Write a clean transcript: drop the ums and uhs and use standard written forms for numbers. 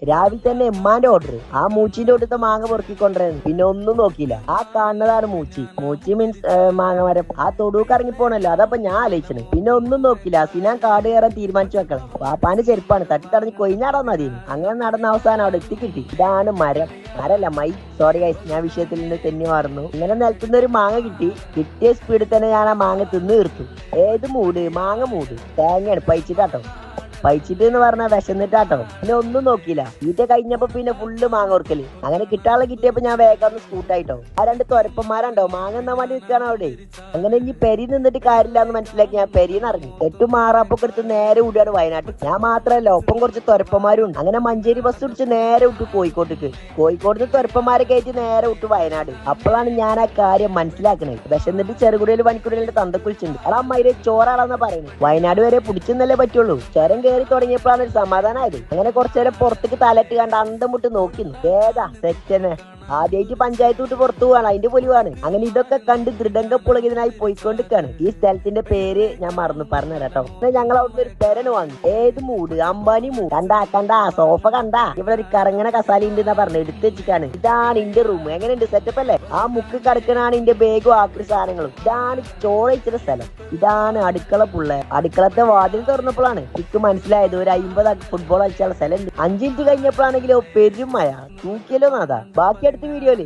രാവിലെ തന്നെ ഉമ്മാന്റെ ഓർഡർ. ആ മൂച്ചിന്റെ അടുത്ത മാങ്ങ പൊറുക്കിക്കൊണ്ടിരുന്നു. പിന്നെ ഒന്നും നോക്കിയില്ല. ആ കാണുന്നതാണ് മൂച്ചി. മൂച്ചി മീൻസ് മാങ്ങ മരം. ആ തൊടുക്ക് ഇറങ്ങി പോണല്ലോ. അതപ്പൊ ഞാൻ ആലോചിച്ചത്. പിന്നെ ഒന്നും നോക്കില്ല. സിനാൻ കാട് കയറാൻ തീരുമാനിച്ചു വെക്കണം. പാപ്പാന്റെ ചെരുപ്പാണ് തട്ടി തടഞ്ഞ് കൊയിഞ്ഞാടാൻ മതി. അങ്ങനെ നടന്ന അവസാനം അവിടെ എത്തിക്കിട്ടി. ഇതാണ് മരം. മരല്ല മൈ. സോറി ഗൈസ്, ഞാൻ വിഷയത്തിൽ നിന്ന് തെന്നി മാറുന്നു. ഇങ്ങനെ നിലത്തുന്ന ഒരു മാങ്ങ കിട്ടി. കിട്ടിയ സ്പീഡിൽ തന്നെ ഞാൻ ആ മാങ്ങ തിന്ന് തീർത്തു. ഏത് മൂട്? മാങ്ങ മൂട്. തേങ്ങയാണ് പഴിച്ചിട്ടാട്ടോ. പഴിച്ചിട്ട് എന്ന് പറഞ്ഞാൽ വിശന്നിട്ടാട്ടോ. പിന്നെ ഒന്നും നോക്കിയില്ല. ഈറ്റ കഴിഞ്ഞപ്പോ പിന്നെ ഫുള്ള് മാങ്ങ ഓർക്കല്. അങ്ങനെ കിട്ടാനുള്ള കിട്ടിയപ്പോ ഞാൻ വേഗം സ്കൂട്ടായിട്ടോ. ആ രണ്ട് തൊരപ്പന്മാരുണ്ടോ മാങ്ങ എന്നാ വേണ്ടി നിൽക്കാണ് അവിടെ. അങ്ങനെ ഇനി പെരി നിന്നിട്ട് കാര്യമില്ല എന്ന് മനസ്സിലാക്കി ഞാൻ പെരിന്ന് ഇറങ്ങി. 8 മാറാപ്പൊക്കെ എടുത്ത് നേരെ വിടുകയാണ് വയനാട്ടിൽ. ഞാൻ മാത്രമല്ല, ഒപ്പം കുറച്ച് തൊരപ്പന്മാരും ഉണ്ട്. അങ്ങനെ മഞ്ചേരി ബസ് പിടിച്ച് നേരെ വിട്ടു കോഴിക്കോട്ടേക്ക്. കോഴിക്കോട്ട് തൊരപ്പന്മാരെ കയറ്റി നേരെ വിട്ടു വയനാട്. അപ്പോഴാണ് ഞാൻ ആ കാര്യം മനസ്സിലാക്കണത്. വിശന്നിട്ട് ചെറുകുടിയിൽ പനിക്കുടിയിലെ തന്തക്കുളിച്ചുണ്ട്. അടാ മയിലെ ചോറാളാന്നാ പറയുന്നത്. വയനാട് വരെ പിടിച്ചെന്നല്ലേ പറ്റുള്ളൂ. ചരം കയറി തുടങ്ങിയപ്പോഴാണ് ഒരു സമാധാനമായത്. അങ്ങനെ കുറച്ചേരം പുറത്തേക്ക് തലയിട്ട് കണ്ട് അന്തം മുട്ട് നോക്കുന്നു. ഏതാ സെക്ഷന് ആദ്യമായിട്ട് പഞ്ചായത്ത് വിട്ട് പുറത്തു പോവാണ്. അതിന്റെ പൊലിവാണ്. അങ്ങനെ ഇതൊക്കെ കണ്ട് ദൃഢങ്കപ്പുളകിതിനായി പോയിക്കൊണ്ടിരിക്കാണ്. ഈ സ്ഥലത്തിന്റെ പേര് ഞാൻ മറന്നു പറഞ്ഞുതരാട്ടോ. ഞങ്ങൾ അവിടുന്ന് ഒരു പെരന് വാങ്ങി. ഏത് മൂട്? അംബാനി മൂട്. കണ്ടാ സോഫ കണ്ടാ? ഇവിടെ ഒരു കറങ്ങണ കസാല ഉണ്ട് എന്നാ പറഞ്ഞു. എടുത്ത് വെച്ചിട്ടാണ്. ഇതാണ് ഇന്റെ റൂം. എങ്ങനെയുണ്ട്? സെറ്റപ്പ് അല്ലേ? ആ മുക്ക് കിടക്കണാണ് ഇന്റെ ബാഗും ആക്രി സാധനങ്ങളും. ഇതാണ് ചോറ് വെച്ചിട്ട് സ്ഥലം. ഇതാണ് അടുക്കള പുള്ള. അടുക്കളത്തെ വാതിൽ തുറന്നപ്പോഴാണ് എനിക്ക് മനസ്സിലായത് ഒരു 50 ഫുട്ബോൾ കളിച്ചാൽ സ്ഥലം ഉണ്ട്. 5 മിനിറ്റ് കഴിഞ്ഞപ്പോഴാണെങ്കിലോ പെരുമഴ. തൂക്കിയല്ലോ നാഥാ. ബാക്കി അടുത്ത വീഡിയോയില്